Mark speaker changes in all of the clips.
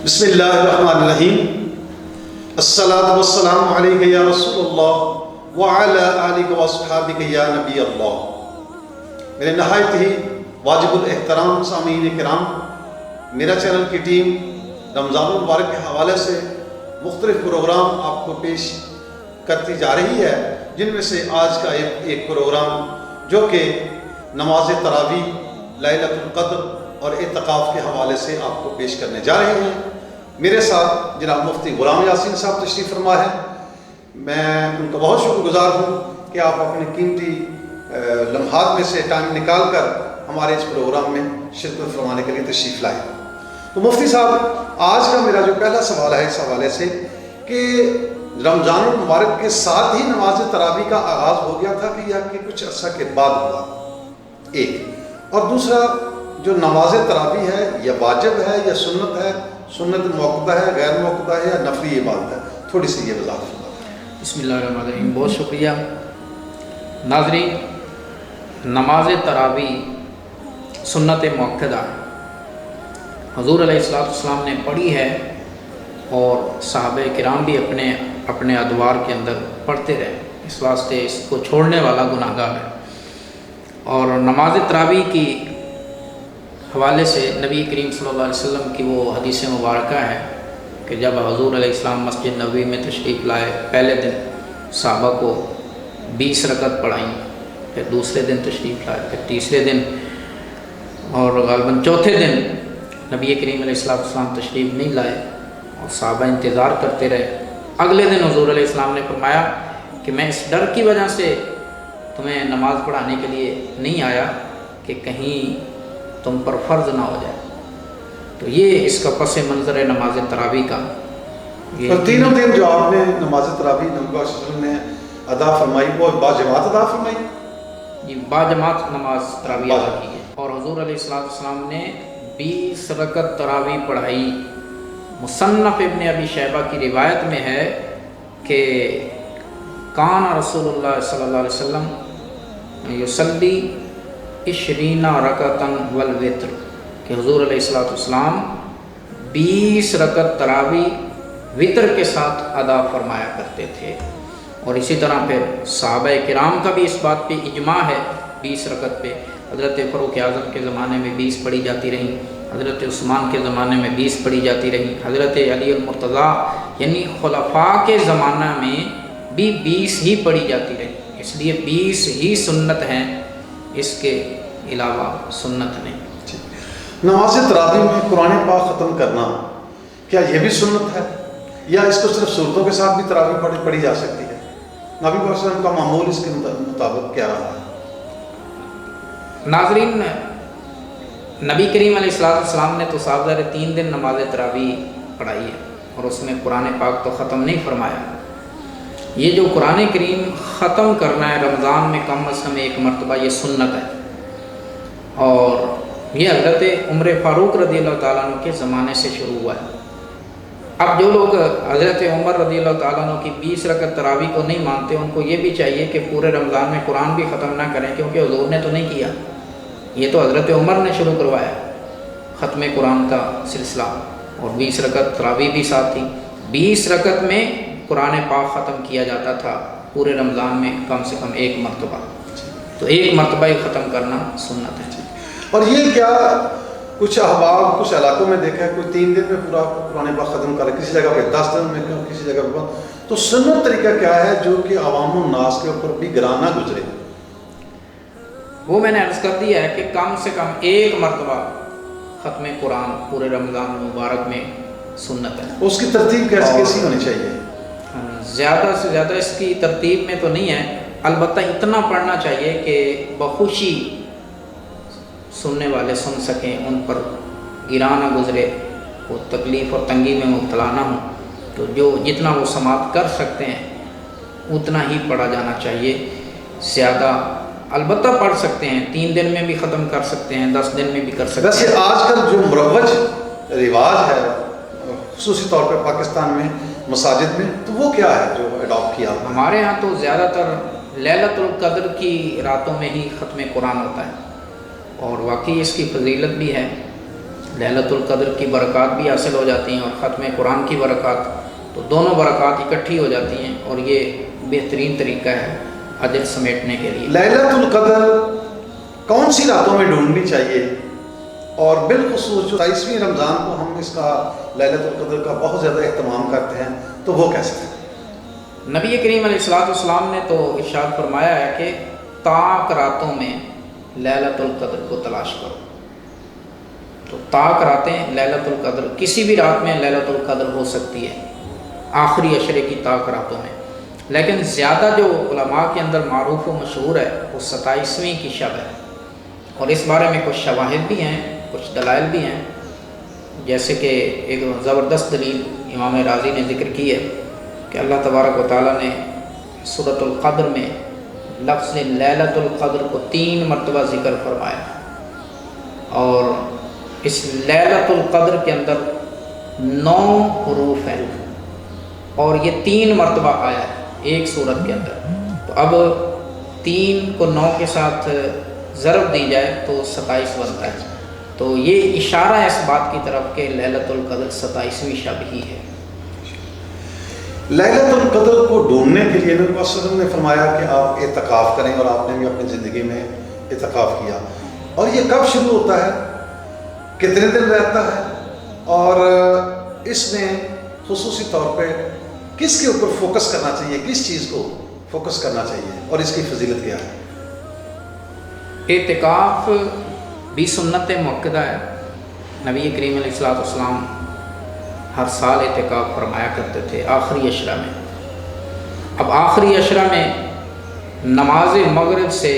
Speaker 1: بسم اللہ الرحمن الرحیم الصلاۃ والسلام علیک یا رسول اللہ وعلی آلک واصحابک یا نبی اللہ۔ میرے نہایت ہی واجب الاحترام سامعین کرام، میرا چینل کی ٹیم رمضان المبارک کے حوالے سے مختلف پروگرام آپ کو پیش کرتی جا رہی ہے، جن میں سے آج کا ایک پروگرام جو کہ نماز تراویح، لیلۃ القدر اور اعتکاف کے حوالے سے آپ کو پیش کرنے جا رہے ہیں۔ میرے ساتھ جناب مفتی غلام یاسین صاحب تشریف فرما ہے۔ میں ان کا بہت شکر گزار ہوں کہ آپ اپنے قیمتی لمحات میں سے ٹائم نکال کر ہمارے اس پروگرام میں شرکت فرمانے کے لیے تشریف لائے۔ تو مفتی صاحب، آج کا میرا جو پہلا سوال ہے اس حوالے سے کہ رمضان المبارک کے ساتھ ہی نماز تراویح کا آغاز ہو گیا تھا کہ یا کہ کچھ عرصہ کے بعد ہوا، ایک، اور دوسرا جو نماز تراویح ہے یہ واجب ہے یا سنت ہے، سنت موقع ہے، غیر موقع ہے یا نفلی عبادت ہے؟ تھوڑی سی یہ وضاحت فرمائیں۔
Speaker 2: بسم اللہ الرحمن الرحیم۔ بہت شکریہ ناظرین۔ نماز تراویح سنت موقع حضور علیہ السلام نے پڑھی ہے اور صحابہ کرام بھی اپنے ادوار کے اندر پڑھتے رہے، اس واسطے اس کو چھوڑنے والا گناہ گار ہے۔ اور نماز تراویح کی حوالے سے نبی کریم صلی اللہ علیہ وسلم کی وہ حدیث مبارکہ ہے کہ جب حضور علیہ السلام مسجد نبوی میں تشریف لائے، پہلے دن صحابہ کو 20 رکعت پڑھائیں، پھر دوسرے دن تشریف لائے، پھر تیسرے دن اور غالباً چوتھے دن نبی کریم علیہ السلام تشریف نہیں لائے اور صحابہ انتظار کرتے رہے۔ اگلے دن حضور علیہ السلام نے فرمایا کہ میں اس ڈر کی وجہ سے تمہیں نماز پڑھانے کے لیے نہیں آیا کہ کہیں تم پر فرض نہ ہو جائے۔ تو یہ اس کا پس منظر ہے نماز تراویح کا۔
Speaker 1: اور تینوں دن جو آپ نے نماز تراویح نبی صلی اللہ علیہ وسلم نے ادا فرمائی وہ باجماعت ادا فرمائی؟
Speaker 2: جی، باجماعت نماز تراویح ادا کی ہے، اور حضور علیہ السلام نے 20 رکعت تراویح پڑھائی۔ مصنف ابن ابی شیبہ کی روایت میں ہے کہ کان رسول اللہ صلی اللہ علیہ وسلم یصلی 20 رکعتاً والوتر، کہ حضور علیہ السلام 20 رکعت تراویح وطر کے ساتھ ادا فرمایا کرتے تھے۔ اور اسی طرح پھر صحابہ کرام کا بھی اس بات پہ اجماع ہے 20 رکعت پہ۔ حضرت فاروق اعظم کے زمانے میں 20 پڑھی جاتی رہیں، حضرت عثمان کے زمانے میں 20 پڑھی جاتی رہیں، حضرت علی المرتضیٰ یعنی خلفاء کے زمانہ میں بھی 20 ہی پڑھی جاتی رہی۔ اس لیے 20 ہی سنت ہیں، اس کے علاوہ سنت نہیں۔
Speaker 1: نماز تراویح میں قرآن پاک ختم کرنا کیا یہ بھی سنت ہے یا اس کو صرف صورتوں کے ساتھ بھی تراویح پڑھی جا سکتی ہے؟ نبی صلی اللہ علیہ وسلم کا معمول اس کے مطابق کیا رہا ہے؟
Speaker 2: ناظرین، نبی کریم علیہ السلام نے تو صاحب 3 دن نماز تراویح پڑھائی ہے اور اس میں قرآن پاک تو ختم نہیں فرمایا۔ یہ جو قرآن کریم ختم کرنا ہے رمضان میں کم از کم 1 مرتبہ، یہ سنت ہے، اور یہ حضرت عمر فاروق رضی اللہ تعالیٰ عنہ کے زمانے سے شروع ہوا ہے۔ اب جو لوگ حضرت عمر رضی اللہ تعالیٰ عنہ کی 20 رکعت تراویح کو نہیں مانتے، ان کو یہ بھی چاہیے کہ پورے رمضان میں قرآن بھی ختم نہ کریں، کیونکہ حضور نے تو نہیں کیا، یہ تو حضرت عمر نے شروع کروایا ختم قرآن کا سلسلہ، اور 20 رکعت تراویح بھی ساتھ تھی۔ 20 رکعت میں قرآن پاک ختم کیا جاتا تھا پورے رمضان میں کم سے کم 1 مرتبہ، تو 1 مرتبہ ہی ختم کرنا سنت ہے۔
Speaker 1: اور یہ کیا کچھ احباب کچھ علاقوں میں دیکھا ہے کوئی 3 دن میں پورا قرآن پاک ختم کرے، کسی جگہ پہ 10 دن میں، کسی جگہ پہ، تو سنت طریقہ کیا ہے جو کہ عوام الناس کے اوپر بھی گراں نہ گزرے؟
Speaker 2: وہ میں نے عرض کر دیا ہے کہ کم سے کم 1 مرتبہ ختم قرآن پورے رمضان مبارک میں سنت ہے۔
Speaker 1: اس کی ترتیب کیسی ہونی چاہیے؟
Speaker 2: زیادہ سے زیادہ اس کی ترتیب میں تو نہیں ہے، البتہ اتنا پڑھنا چاہیے کہ بخوشی سننے والے سن سکیں، ان پر گراں نہ گزرے، وہ تکلیف اور تنگی میں مبتلا نہ ہوں، تو جتنا وہ سماعت کر سکتے ہیں اتنا ہی پڑھا جانا چاہیے۔ زیادہ البتہ پڑھ سکتے ہیں، 3 دن میں بھی ختم کر سکتے ہیں، 10 دن میں بھی کر سکتے ہیں۔
Speaker 1: ویسے آج کل جو مروج رواج ہے خصوصی طور پہ پاکستان میں مساجد میں، تو وہ کیا ہے جو اڈاپٹ کیا؟
Speaker 2: ہمارے ہاں تو زیادہ تر لیلۃ القدر کی راتوں میں ہی ختم قرآن ہوتا ہے، اور واقعی اس کی فضیلت بھی ہے۔ ليلۃ القدر کی برکات بھی حاصل ہو جاتی ہیں اور ختم قرآن کی برکات، تو دونوں برکات اکٹھی ہو جاتی ہیں اور یہ بہترین طریقہ ہے اجر سمیٹنے کے لیے۔
Speaker 1: لیلۃ القدر کون سی راتوں میں ڈھونڈنی چاہیے؟ اور بالخصوص جو 23ویں رمضان کو ہم اس کا لیلۃ القدر کا بہت زیادہ اہتمام کرتے ہیں، تو وہ کیسے ہے؟
Speaker 2: نبی کریم علیہ الصلوۃ والسلام نے تو ارشاد فرمایا ہے کہ طاق راتوں میں لیلۃ القدر کو تلاش کرو۔ تو طاق راتیں لیلۃ القدر، کسی بھی رات میں لیلۃ القدر ہو سکتی ہے، آخری عشرے کی طاق راتوں میں، لیکن زیادہ جو علماء کے اندر معروف و مشہور ہے وہ 27ویں کی شب ہے، اور اس بارے میں کچھ شواہد بھی ہیں، کچھ دلائل بھی ہیں، جیسے کہ ایک زبردست دلیل امام رازی نے ذکر کی ہے کہ اللہ تبارک و تعالیٰ نے سورۃ القدر میں لفظ لیلۃ القدر کو 3 مرتبہ ذکر فرمایا، اور اس لیلۃ القدر کے اندر 9 حروف ہیں اور یہ 3 مرتبہ آیا ہے ایک سورت کے اندر، تو اب 3 کو 9 کے ساتھ ضرب دی جائے تو 27 بنتا ہے، تو یہ اشارہ ہے اس بات کی طرف کہ لیلۃ القدر 27ویں شب ہی ہے۔
Speaker 1: لیلۃ القدر کو ڈھونڈنے کے لیے نبی صلی اللہ علیہ وسلم نے فرمایا کہ آپ اعتکاف کریں، اور آپ نے بھی اپنی زندگی میں اعتکاف کیا، اور یہ کب شروع ہوتا ہے، کتنے دن رہتا ہے، اور اس میں خصوصی طور پہ کس کے اوپر فوکس کرنا چاہیے، کس چیز کو فوکس کرنا چاہیے، اور اس کی فضیلت کیا ہے؟
Speaker 2: اعتکاف بھی سنت مؤکدہ ہے، نبی کریم علیہ الصلوۃ والسلام ہر سال اعتکاف فرمایا کرتے تھے آخری عشرہ میں۔ اب آخری عشرہ میں نماز مغرب سے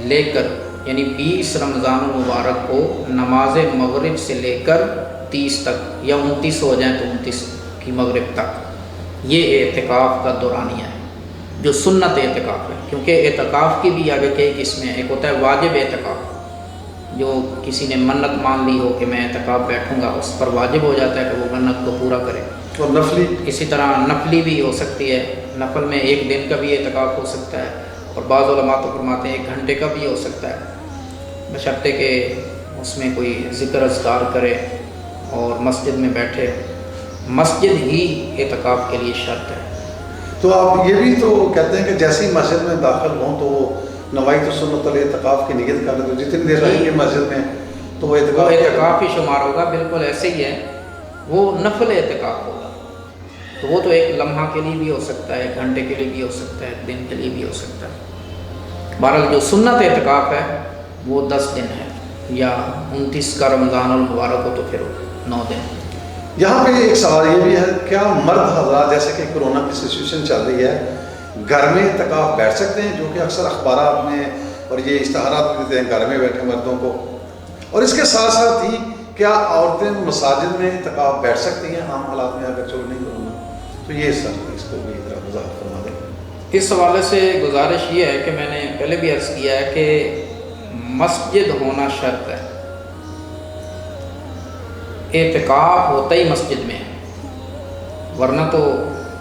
Speaker 2: لے کر، یعنی 20 رمضان المبارک کو نماز مغرب سے لے کر 30 تک، یا 29 ہو جائیں تو 29 کی مغرب تک، یہ اعتکاف کا دورانیہ ہے جو سنت اعتکاف ہے، کیونکہ اعتکاف کی بھی آگے کئی قسمیں ہیں۔ ایک ہوتا ہے واجب اعتکاف، جو کسی نے منت مان لی ہو کہ میں اعتکاف بیٹھوں گا، اس پر واجب ہو جاتا ہے کہ وہ منت کو پورا کرے۔
Speaker 1: اور نفلی،
Speaker 2: اسی طرح نفلی بھی ہو سکتی ہے، نفل میں 1 دن کا بھی اعتکاف ہو سکتا ہے، اور بعض علماء تو فرماتے ہیں 1 گھنٹے کا بھی ہو سکتا ہے، بشرطے کہ اس میں کوئی ذکر اذکار کرے اور مسجد میں بیٹھے، مسجد ہی اعتکاف کے لیے شرط ہے۔
Speaker 1: تو آپ یہ بھی تو کہتے ہیں کہ جیسے ہی مسجد میں داخل ہوں تو وہ نوائت سنت الاعتکاف کی نیت کر لیں، تو جتنی دیر رہیں گے مسجد میں تو وہ
Speaker 2: اعتکاف ہی شمار ہوگا، بالکل ایسے ہی ہے، وہ نفل اعتکاف ہوگا، تو وہ تو 1 لمحہ کے لیے بھی ہو سکتا ہے، 1 گھنٹے کے لیے بھی ہو سکتا ہے، 1 دن کے لیے بھی ہو سکتا ہے۔ بہرحال جو سنت اعتکاف ہے وہ 10 دن ہے، یا 29 کا رمضان المبارک ہو تو پھر 9 دن۔
Speaker 1: یہاں پہ ایک سوال یہ بھی ہے، کیا مرد حضرات، جیسے کہ کورونا کی سچویشن چل رہی ہے، گھر میں اعتکاف بیٹھ سکتے ہیں؟ جو کہ اکثر اخبارات میں اور یہ اشتہارات دیتے ہیں گھر میں بیٹھے مردوں کو، اور اس کے ساتھ ساتھ ہی کیا عورتیں مساجد میں اعتکاف بیٹھ سکتی ہیں عام حالات میں اگر چلو نہیں کورونا؟ تو یہ سر اس کو بھی ذرا وضاحت فرما دیں۔
Speaker 2: اس حوالے سے گزارش یہ ہے کہ میں نے پہلے بھی عرض کیا ہے کہ مسجد ہونا شرط ہے، اعتکاف ہوتا ہی مسجد میں ہے، ورنہ تو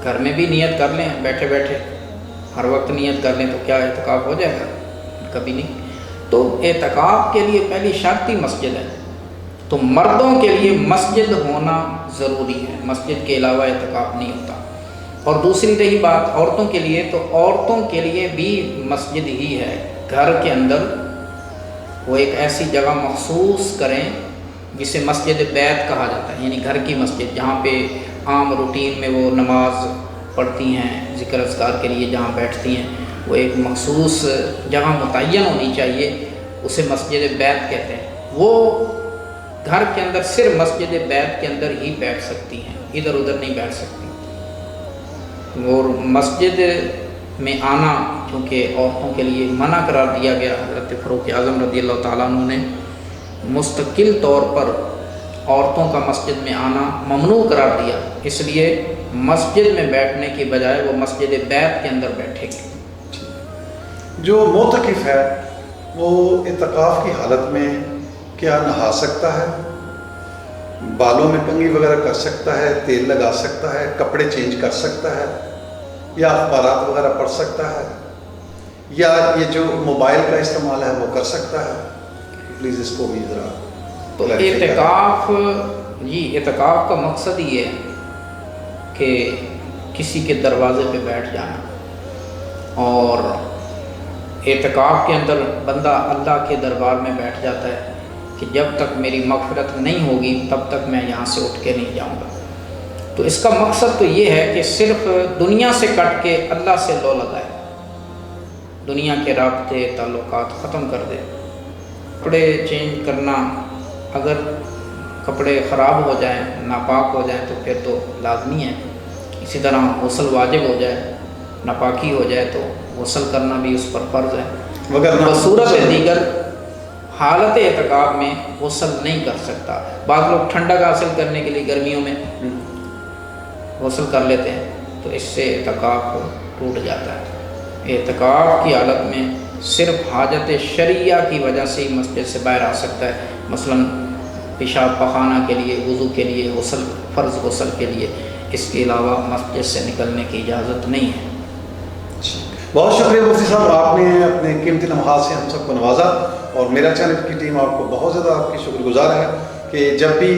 Speaker 2: گھر میں بھی نیت کر لیں بیٹھے بیٹھے، ہر وقت نیت کر لیں تو کیا اعتکاف ہو جائے گا؟ کبھی نہیں۔ تو اعتکاف کے لیے پہلی شرط ہی مسجد ہے، تو مردوں کے لیے مسجد ہونا ضروری ہے، مسجد کے علاوہ اعتکاف نہیں ہوتا۔ اور دوسری رہی بات عورتوں کے لیے، تو عورتوں کے لیے بھی مسجد ہی ہے، گھر کے اندر وہ ایک ایسی جگہ مخصوص کریں جسے مسجد بیت کہا جاتا ہے، یعنی گھر کی مسجد، جہاں پہ عام روٹین میں وہ نماز پڑھتی ہیں، ذکر اذکار کے لیے جہاں بیٹھتی ہیں، وہ ایک مخصوص جگہ متعین ہونی چاہیے، اسے مسجد بیت کہتے ہیں۔ وہ گھر کے اندر صرف مسجد بیت کے اندر ہی بیٹھ سکتی ہیں، ادھر ادھر نہیں بیٹھ سکتی۔ اور مسجد میں آنا چونکہ عورتوں کے لیے منع قرار دیا گیا، حضرت فاروق اعظم رضی اللہ تعالیٰ عنہ نے مستقل طور پر عورتوں کا مسجد میں آنا ممنوع قرار دیا، اس لیے مسجد میں بیٹھنے کی بجائے وہ مسجد بیت کے اندر بیٹھیں گے۔
Speaker 1: جو معتکف ہے وہ اعتکاف کی حالت میں کیا نہا سکتا ہے، بالوں میں کنگھی وغیرہ کر سکتا ہے، تیل لگا سکتا ہے، کپڑے چینج کر سکتا ہے، یا اخبارات وغیرہ پڑھ سکتا ہے، یا یہ جو موبائل کا استعمال ہے وہ کر سکتا ہے؟ پلیز اس کو بھی ذرا
Speaker 2: تو اعتکاف کا مقصد یہ ہے کہ کسی کے دروازے پہ بیٹھ جانا، اور اعتکاف کے اندر بندہ اللہ کے دربار میں بیٹھ جاتا ہے کہ جب تک میری مغفرت نہیں ہوگی تب تک میں یہاں سے اٹھ کے نہیں جاؤں گا۔ تو اس کا مقصد تو یہ ہے کہ صرف دنیا سے کٹ کے اللہ سے لو لگائے، دنیا کے رابطے تعلقات ختم کر دے۔ کپڑے چینج کرنا، اگر کپڑے خراب ہو جائیں، ناپاک ہو جائیں تو پھر تو لازمی ہے۔ اسی طرح غسل واجب ہو جائے، ناپاکی ہو جائے تو غسل کرنا بھی اس پر فرض ہے۔ بصورت دیگر حالت اعتکاف میں غسل نہیں کر سکتا۔ بعض لوگ ٹھنڈک حاصل کرنے کے لیے گرمیوں میں غسل کر لیتے ہیں، تو اس سے اعتکاف ٹوٹ جاتا ہے۔ اعتکاف کی حالت میں صرف حاجت شرعیہ کی وجہ سے ہی مسجد سے باہر آ سکتا ہے، مثلا پیشاب پخانہ کے لیے، وضو کے لیے، غسل فرض غسل کے لیے۔ اس کے علاوہ مسجد سے نکلنے کی اجازت نہیں ہے۔
Speaker 1: بہت شکریہ مفتی صاحب، آپ نے اپنے قیمتی لمحات سے ہم سب کو نوازا، اور میرا چینل کی ٹیم آپ کو بہت زیادہ آپ کی شکر گزار ہے کہ جب بھی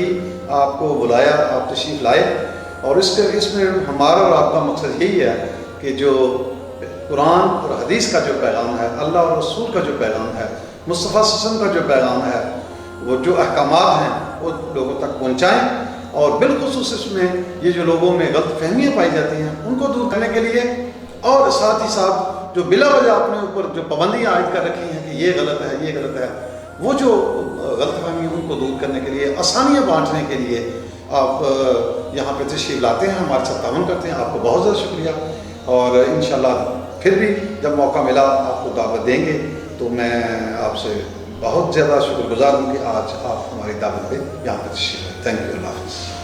Speaker 1: آپ کو بلایا آپ تشریف لائے، اور اس میں ہمارا اور آپ کا مقصد یہی ہے کہ جو قرآن اور حدیث کا جو پیغام ہے، اللہ اور رسول کا جو پیغام ہے، مصطفیٰ صلی اللہ علیہ وسلم کا جو پیغام ہے، وہ جو احکامات ہیں وہ لوگوں تک پہنچائیں، اور بالخصوص اس میں یہ جو لوگوں میں غلط فہمیاں پائی جاتی ہیں ان کو دور کرنے کے لیے، اور ساتھ ہی ساتھ جو بلا وجہ اپنے اوپر جو پابندیاں عائد کر رکھی ہیں کہ یہ غلط ہے یہ غلط ہے، وہ جو غلط فہمی ان کو دور کرنے کے لیے، آسانیاں بانٹنے کے لیے آپ یہاں پہ تشریف لاتے ہیں، ہمارے ساتھ تعاون کرتے ہیں۔ آپ کو بہت زیادہ شکریہ، اور انشاءاللہ پھر بھی جب موقع ملا آپ کو دعوت دیں گے تو میں آپ سے بہت زیادہ شکر گزار ہوں کہ آج آپ ہماری دعوت پہ یہاں پہ تشریف لائے۔ تھینک یو، اللہ حافظ۔